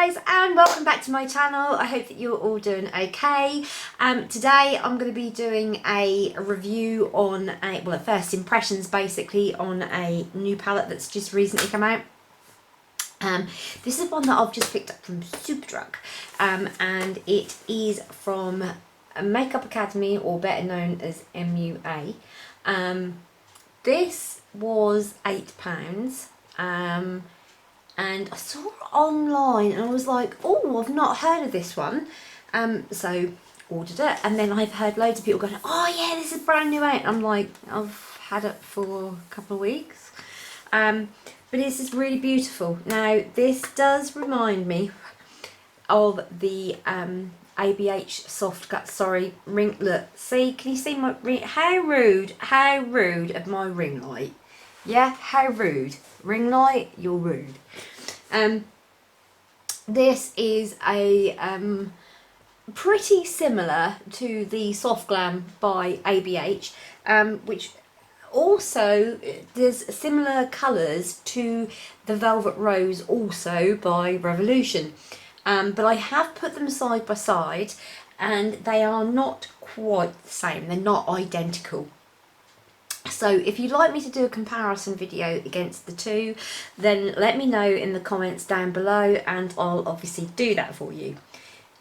guys, and welcome back to my channel. I hope that you're all doing okay. Today I'm going to be doing a review on first impressions basically on a new palette that's just recently come out. This is one that I've just picked up from Superdrug, and it is from Makeup Academy, or better known as MUA. This was £8. And I saw it online and I was like, oh, I've not heard of this one. So ordered it, and then I've heard loads of people going, oh yeah, this is brand new out. I'm like, I've had it for a couple of weeks. But this is really beautiful. Now this does remind me of the ABH soft cut, ring, look, see, can you see my ring? How rude of my ring light. Yeah, how rude. Ring light, you're rude. This is a pretty similar to the Soft Glam by ABH, which also there's similar colours to the Velvet Rose, also by Revolution. But I have put them side by side and they are not quite the same, they're not identical. So if you'd like me to do a comparison video against the two, then let me know in the comments down below and I'll obviously do that for you.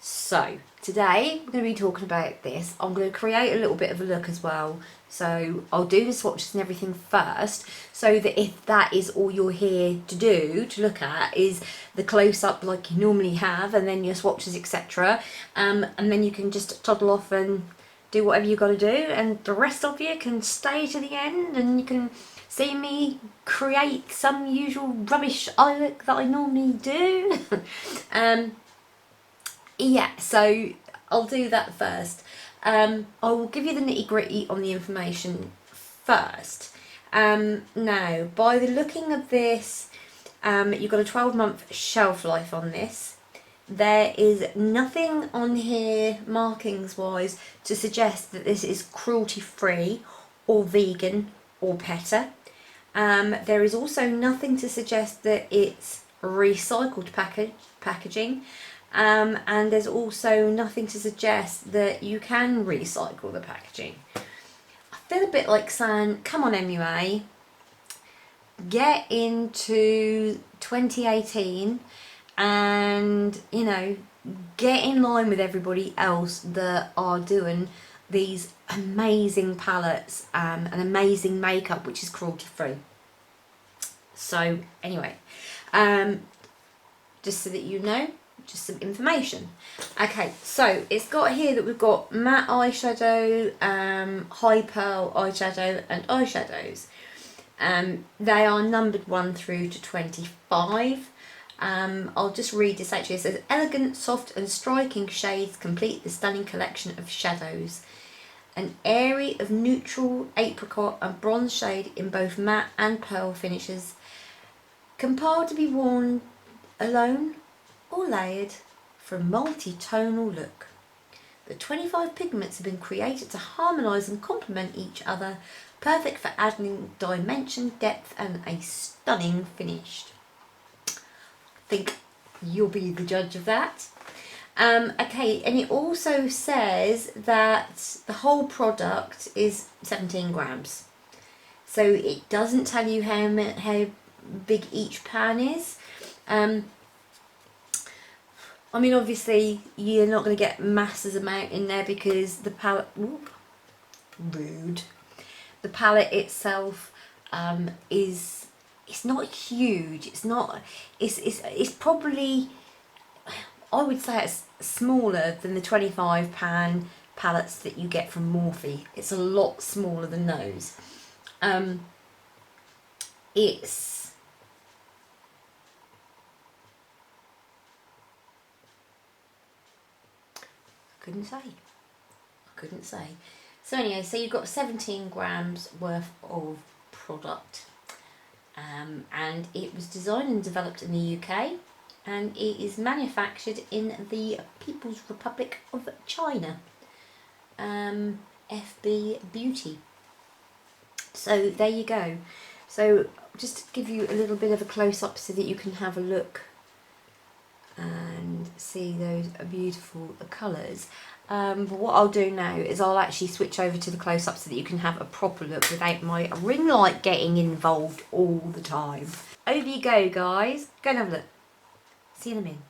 So today we're going to be talking about this. I'm going to create a little bit of a look as well. So I'll do the swatches and everything first, so that if that is all you're here to do, to look at, is the close-up like you normally have, and then your swatches, etc. And then you can just toddle off and do whatever you got to do, and the rest of you can stay to the end and you can see me create some usual rubbish eye look that I normally do. Yeah, so I'll do that first. I will give you the nitty gritty on the information first. Now, by the looking of this, you've got a 12-month shelf life on this. There is nothing on here markings wise to suggest that this is cruelty free or vegan or PETA. There is also nothing to suggest that it's recycled packaging, and there's also nothing to suggest that you can recycle the packaging. I feel a bit like saying, come on MUA, get into 2018 and, you know, get in line with everybody else that are doing these amazing palettes and amazing makeup which is cruelty free. So anyway, just so that you know, just some information. Okay, so it's got here that we've got matte eyeshadow, high pearl eyeshadow and eyeshadows. They are numbered 1 through to 25. I'll just read this actually. It says, elegant, soft and striking shades complete the stunning collection of shadows. An airy of neutral, apricot and bronze shade in both matte and pearl finishes. Compiled to be worn alone or layered for a multi-tonal look. The 25 pigments have been created to harmonise and complement each other, perfect for adding dimension, depth and a stunning finish. Think you'll be the judge of that. Okay, and it also says that the whole product is 17 grams. So it doesn't tell you how big each pan is. I mean, obviously you're not going to get masses amount in there because the palette, rude. The palette itself is, it's not huge. It's not. It's probably, I would say it's smaller than the 25 pan palettes that you get from Morphe. It's a lot smaller than those. It's, I couldn't say. So anyway, so you've got 17 grams worth of product. And it was designed and developed in the UK, and it is manufactured in the People's Republic of China. FB Beauty. So there you go. So just to give you a little bit of a close-up so that you can have a look. And see those beautiful colours. But what I'll do now is I'll actually switch over to the close-up so that you can have a proper look without my ring light getting involved all the time. Over you go, guys. Go and have a look. See you in a minute.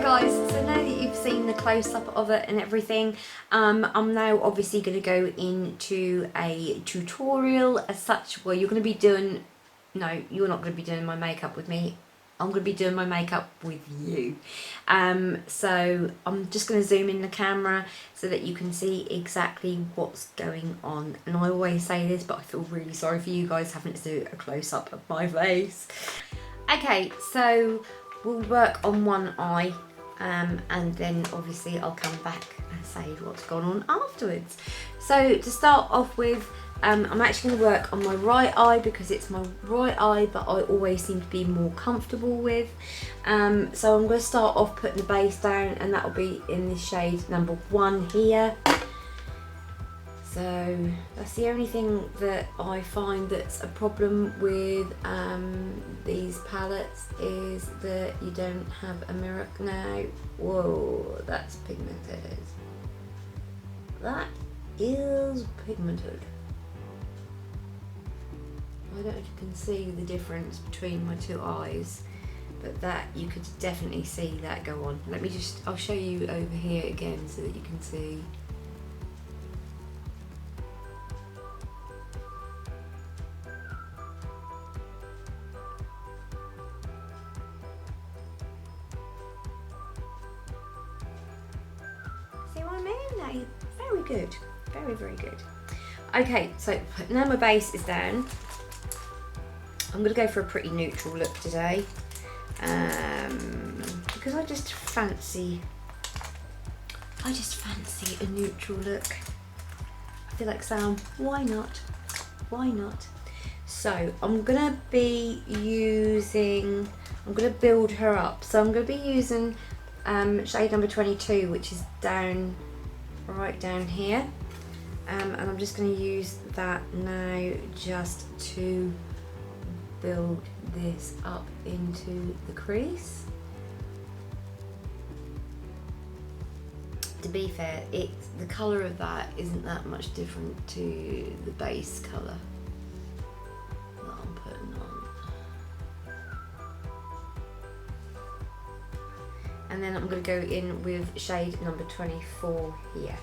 Guys, so now that you've seen the close-up of it and everything, I'm now obviously going to go into a tutorial as such where you're going to be doing, no, you're not going to be doing my makeup with me, I'm going to be doing my makeup with you. So I'm just going to zoom in the camera so that you can see exactly what's going on. And I always say this, but I feel really sorry for you guys having to do a close-up of my face. Okay, so we'll work on one eye. And then obviously I'll come back and say what's gone on afterwards. So to start off with, I'm actually going to work on my right eye because it's my right eye that I always seem to be more comfortable with. So I'm going to start off putting the base down, and that will be in this shade number 1 here. So that's the only thing that I find that's a problem with these palettes, is that you don't have a mirror. Now, whoa, that's pigmented. That is pigmented. I don't know if you can see the difference between my 2 eyes, but that, you could definitely see that go on. Let me just, I'll show you over here again so that you can see. See what I mean? That is very good. Very, very good. Okay, so now my base is down. I'm going to go for a pretty neutral look today, because I just fancy a neutral look. I feel like saying, why not? Why not? So I'm going to be using, I'm going to build her up. So I'm going to be using shade number 22, which is down, right down here. And I'm just going to use that now just to build this up into the crease. To be fair, the colour of that isn't that much different to the base colour that I'm putting on. And then I'm going to go in with shade number 24 here.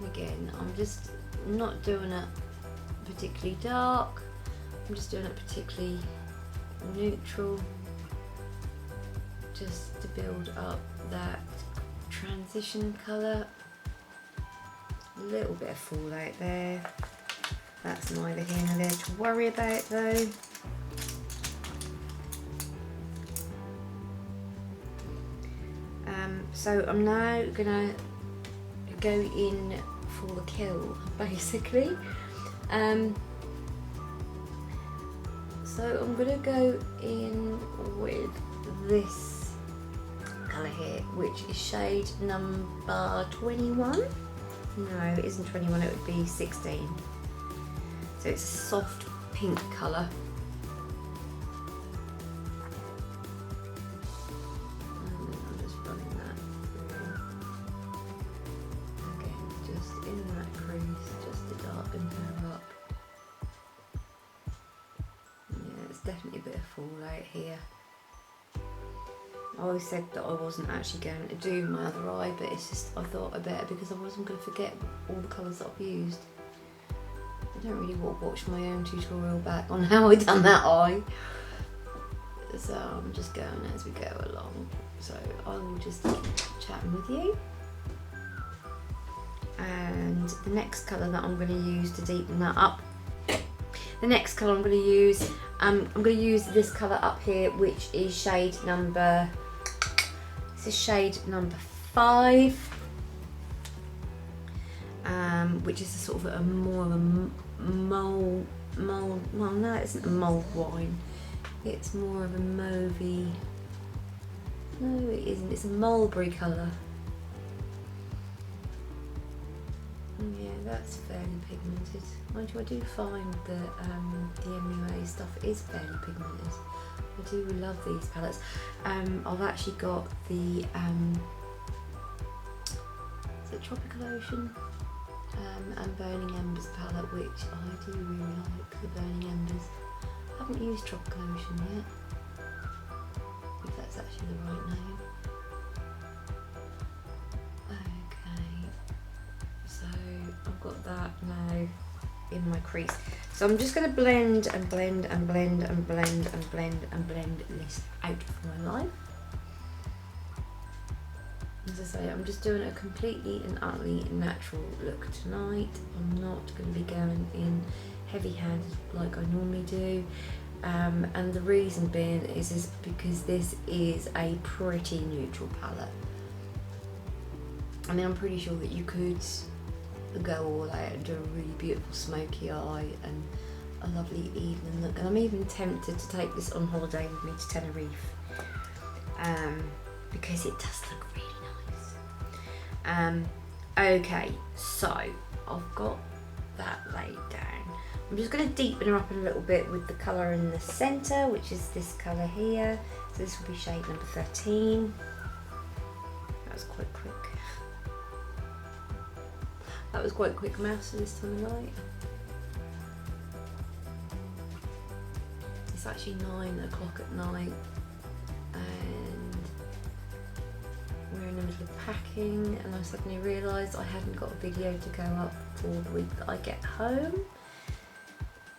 Again, I'm just not doing it particularly dark, I'm just doing it particularly neutral, just to build up that transition colour. A little bit of fallout there, that's neither here nor there to worry about though. So I'm now gonna go in for the kill, basically. So I'm gonna go in with this colour here, which is shade number 21. No, it isn't 21, it would be 16. So it's a soft pink colour. Definitely a bit of fallout here. I always said that I wasn't actually going to do my other eye, but it's just, I thought I better, because I wasn't going to forget all the colours that I've used. I don't really want to watch my own tutorial back on how I done that eye. So I'm just going as we go along. So I will just keep chatting with you. And the next colour that I'm going to use to deepen that up, the next colour I'm going to use, I'm going to use this colour up here, which is shade number, this is shade number 5, which is a sort of a more of a mould, well no, it isn't a mould wine, it's more of a mauvey, no it isn't, it's a mulberry colour. Yeah, that's fairly pigmented. Mind you, I do find that the MUA stuff is fairly pigmented. I do love these palettes. I've actually got the is it Tropical Ocean and Burning Embers palette, which I do really like, the Burning Embers. I haven't used Tropical Ocean yet, if that's actually the right name. I've got that now in my crease. So I'm just going to blend and blend and blend and blend and blend and blend this out of my line. As I say, I'm just doing a completely and utterly natural look tonight. I'm not going to be going in heavy-handed like I normally do. And the reason being is because this is a pretty neutral palette. I mean, I'm pretty sure that you could go all out and do a really beautiful smoky eye and a lovely evening look. And I'm even tempted to take this on holiday with me to Tenerife, because it does look really nice. Okay, so I've got that laid down. I'm just going to deepen her up a little bit with the colour in the centre, which is this colour here. So this will be shade number 13. That was quite quick. That was quite quick mouse for this time of night. It's actually 9 o'clock at night and we're in the middle of packing, and I suddenly realised I hadn't got a video to go up for the week that I get home.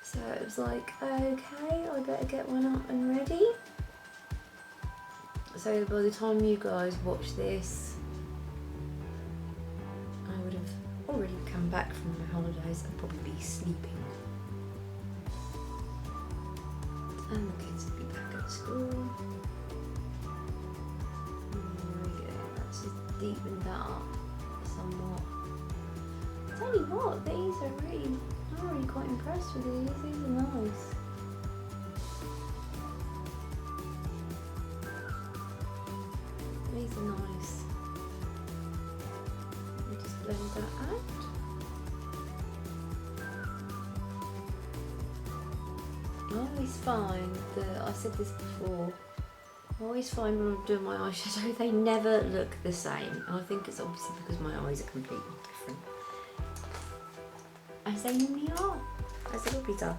So it was like, okay, I better get one up and ready. So by the time you guys watch this, I would have already come back from my holidays and probably be sleeping. And the kids will be back at school. There we go, that's just deepened that up somewhat. Tell you what, these are really, I'm really quite impressed with these are nice. These are nice. Let me just blend that out. I always find that, I said this before, I always find when I'm doing my eyeshadow they never look the same, and I think it's obviously because my eyes are completely different. As they normally are, as they always are.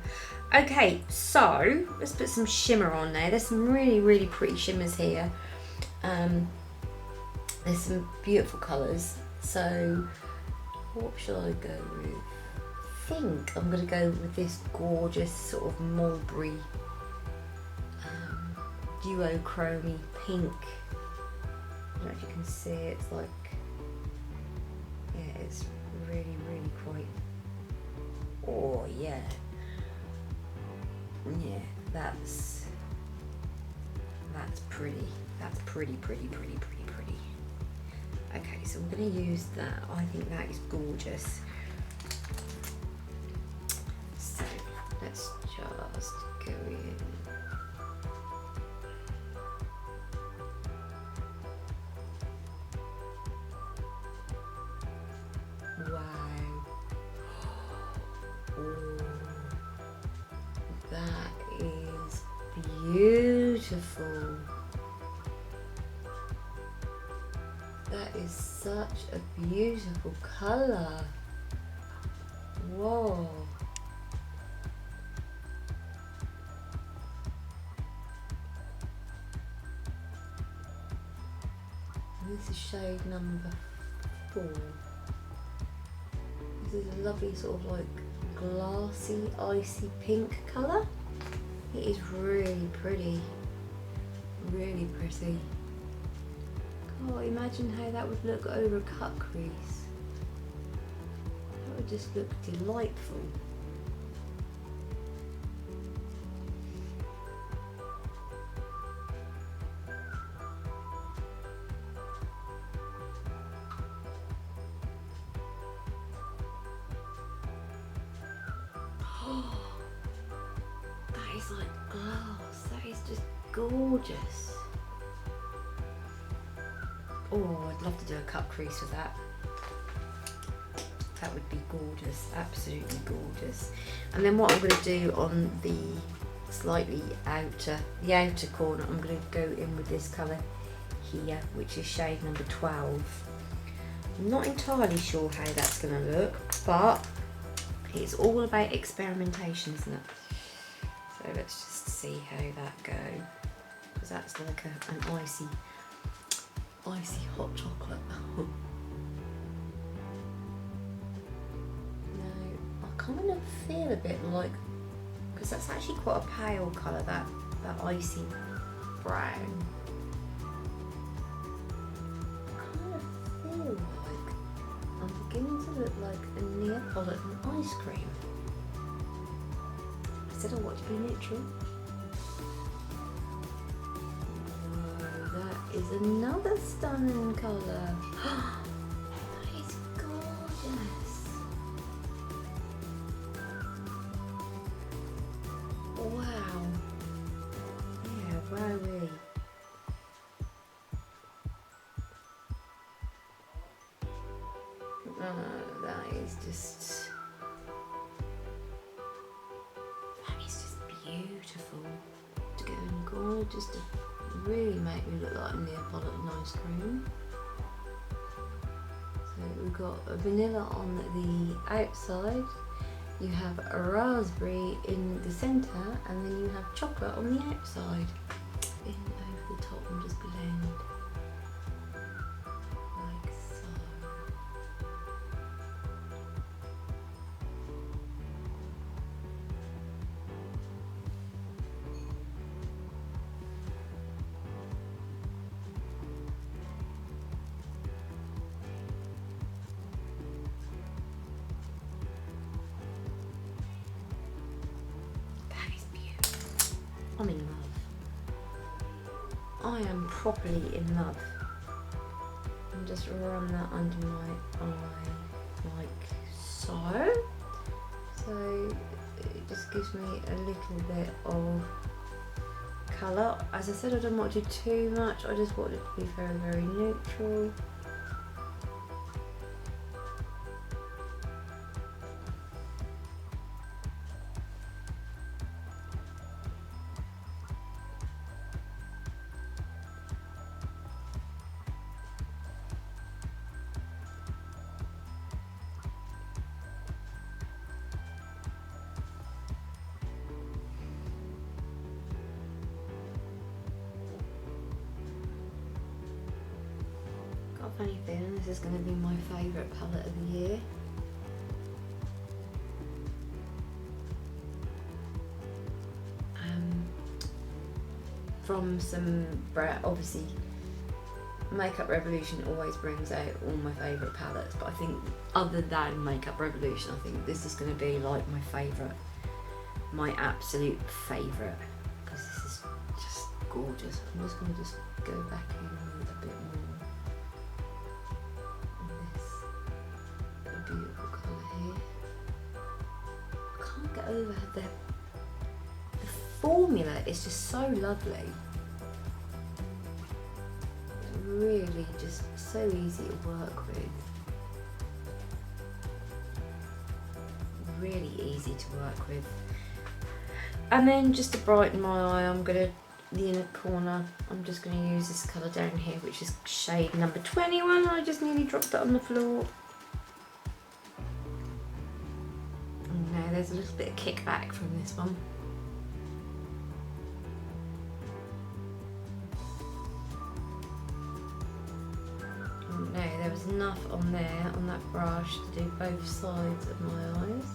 Okay, so let's put some shimmer on there. There's some really, really pretty shimmers here. There's some beautiful colours. So what should I go with? I think I'm going to go with this gorgeous sort of mulberry duochromy pink. I don't know if you can see it. It's like, yeah, it's really, really quite. Oh yeah, yeah, that's pretty. That's pretty. Okay, so I'm going to use that. I think that is gorgeous. So let's just go in. Wow. Oh, that is beautiful. That is such a beautiful colour. Whoa. This is shade number 4. This is a lovely sort of like glassy, icy pink colour. It is really pretty. Really pretty. Oh, imagine how that would look over a cut crease. That would just look delightful. Oh, that is like glass. That is just gorgeous. Oh, I'd love to do a cut crease with that. That would be gorgeous, absolutely gorgeous. And then what I'm going to do on the slightly outer corner, I'm going to go in with this colour here, which is shade number 12. I'm not entirely sure how that's going to look, but it's all about experimentation, isn't it? So let's just see how that goes, because that's like an icy hot chocolate. No, I kind of feel a bit like, because that's actually quite a pale colour, that icy brown. I kind of feel like I'm beginning to look like a Neapolitan ice cream. I said I want to be neutral. Oh, that is another stunning colour. That is gorgeous. Wow. Yeah, wowie. Oh, that is just beautiful. To go in gorgeous, to really make me look like a Neapolitan ice cream. So we've got a vanilla on the outside, you have a raspberry in the centre, and then you have chocolate on the outside. In over the top and just blend like so. I'm in love. I am properly in love. And just run that under my eye like so. So it just gives me a little bit of colour. As I said, I don't want to do too much. I just want it to be very, very neutral. Got a funny feeling this is going to be my favourite palette of the year. From some obviously Makeup Revolution always brings out all my favourite palettes, but I think other than Makeup Revolution, I think this is going to be like my favourite, my absolute favourite, because this is just gorgeous. I'm just going to just go back in with a bit more on this. A beautiful colour here. I can't get over the formula is just so lovely. It's really just so easy to work with. Really easy to work with. And then just to brighten my eye, I'm gonna, the inner corner, I'm just gonna use this colour down here, which is shade number 21. I just nearly dropped it on the floor. And now there's a little bit of kickback from this one. No, there was enough on there, on that brush, to do both sides of my eyes.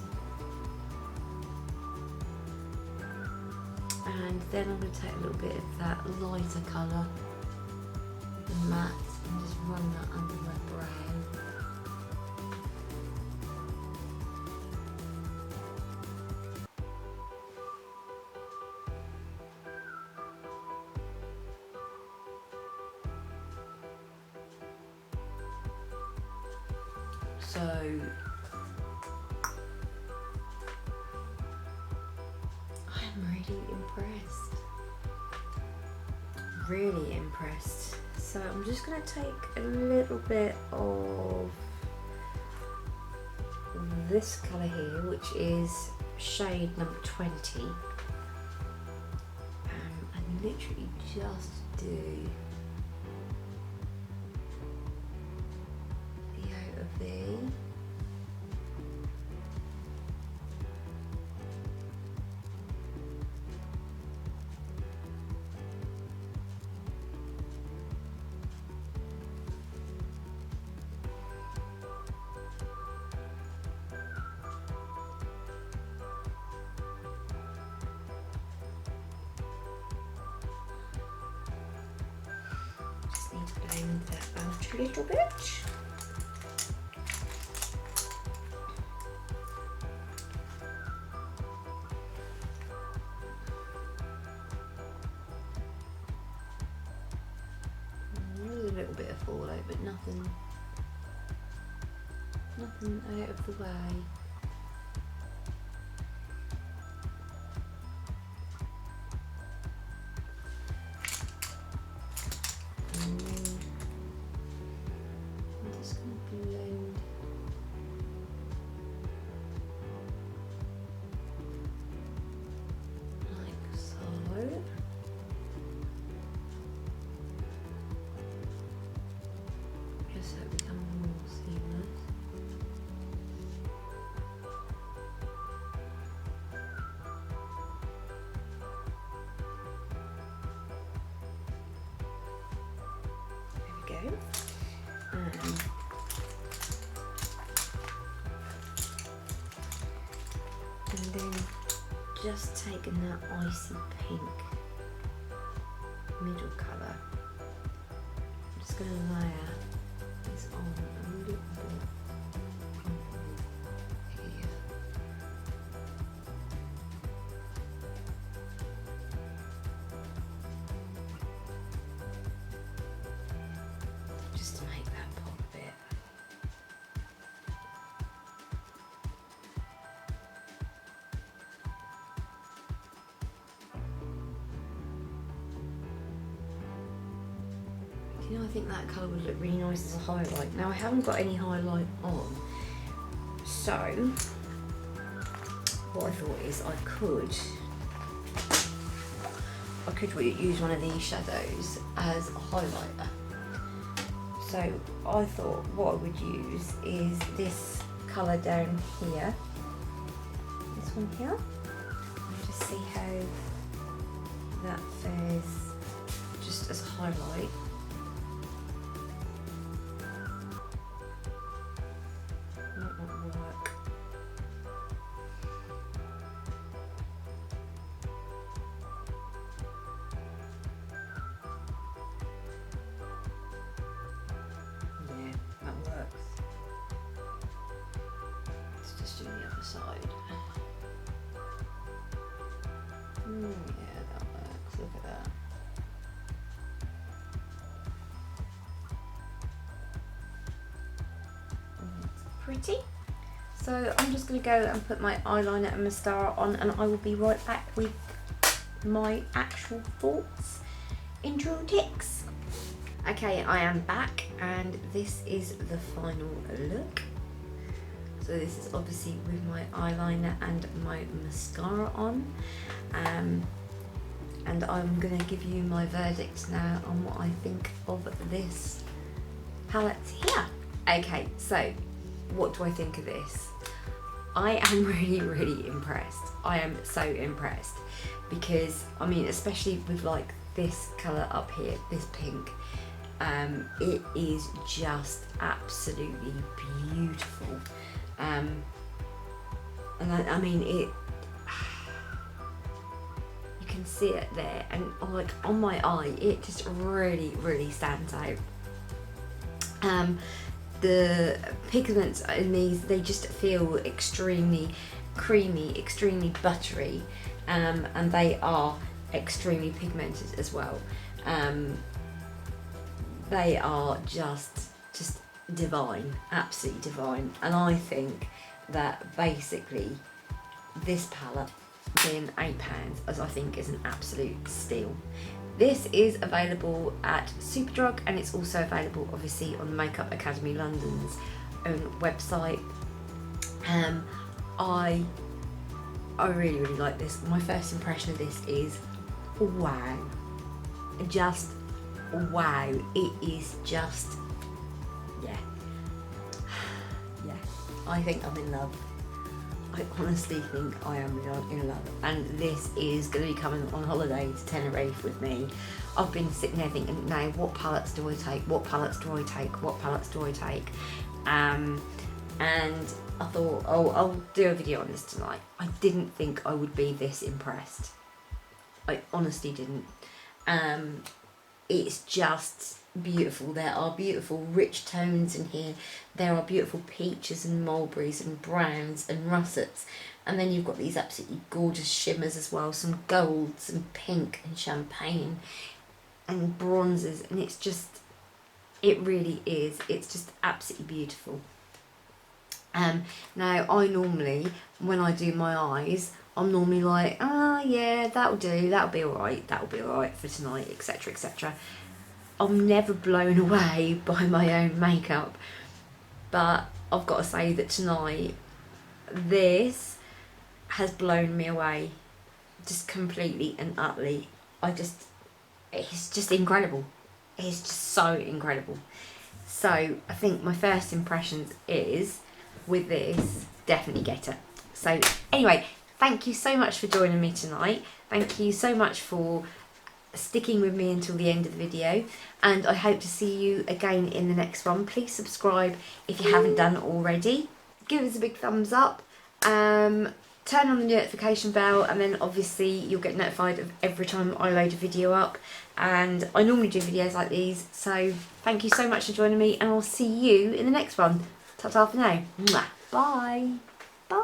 And then I'm going to take a little bit of that lighter colour, the matte, and just run that under my brow. So I'm really impressed. Really impressed. So I'm just going to take a little bit of this colour here, which is shade number 20, and literally just do the outer V. Just need to blend that out a little bit. bit of fallout, but nothing out of the way. And then I'm just going to blend like so. Just so it becomes more seamless. There we go. And then just taking that icy pink middle colour, I'm just going to layer this on a little bit here. Just to make that pop a bit. You know, I think that colour would look really nice as a highlight. Now I haven't got any highlight on, so what I thought is I could use one of these shadows as a highlighter. So I thought what I would use is this colour down here, this one here. I'll just see how that fares just as a highlight. Work. Yeah, that works. Let's just do the other side. Yeah, that works. Look at that. Pretty. So I'm just going to go and put my eyeliner and mascara on, and I will be right back with my actual thoughts, intro ticks. Okay, I am back, and this is the final look. So this is obviously with my eyeliner and my mascara on, and I'm going to give you my verdict now on what I think of this palette here. Okay, so what do I think of this? I am really impressed. I am so impressed because, I mean, especially with like this colour up here, this pink, it is just absolutely beautiful. And I mean, it, you can see it there, and like on my eye, it just really stands out. The pigments in these, they just feel extremely creamy, extremely buttery, and they are extremely pigmented as well. They are just divine, absolutely divine. And I think that basically this palette being £8, as I think is an absolute steal. This is available at Superdrug, and it's also available obviously on Makeup Academy London's own website. I really like this. My first impression of this is wow. Just wow. It is just, yeah. I think I'm in love. I honestly think I am in love, and this is going to be coming on holiday to Tenerife with me. I've been sitting there thinking, now what palettes do I take, what palettes do I take, what palettes do I take, and I thought, oh, I'll do a video on this tonight. I didn't think I would be this impressed. I honestly didn't. It's just beautiful. There are beautiful rich tones in here. There are beautiful peaches and mulberries and browns and russets, and then you've got these absolutely gorgeous shimmers as well, some golds and pink and champagne and bronzes, and it's just It really is. It's just absolutely beautiful. Now I normally, when I do my eyes, I'm normally like, oh yeah, that'll do, that'll be alright for tonight, etc, etc. I'm never blown away by my own makeup, but I've got to say that tonight, this has blown me away, just completely and utterly. It's just incredible. It's just so incredible. So I think my first impressions is, with this, definitely get it. So anyway, thank you so much for joining me tonight. Thank you so much for sticking with me until the end of the video, and I hope to see you again in the next one. Please subscribe if you haven't done already. Give us a big thumbs up. Turn on the notification bell, and then obviously you'll get notified of every time I load a video up, and I normally do videos like these. So thank you so much for joining me, and I'll see you in the next one. Ta-ta for now. Mwah. Bye. Bye.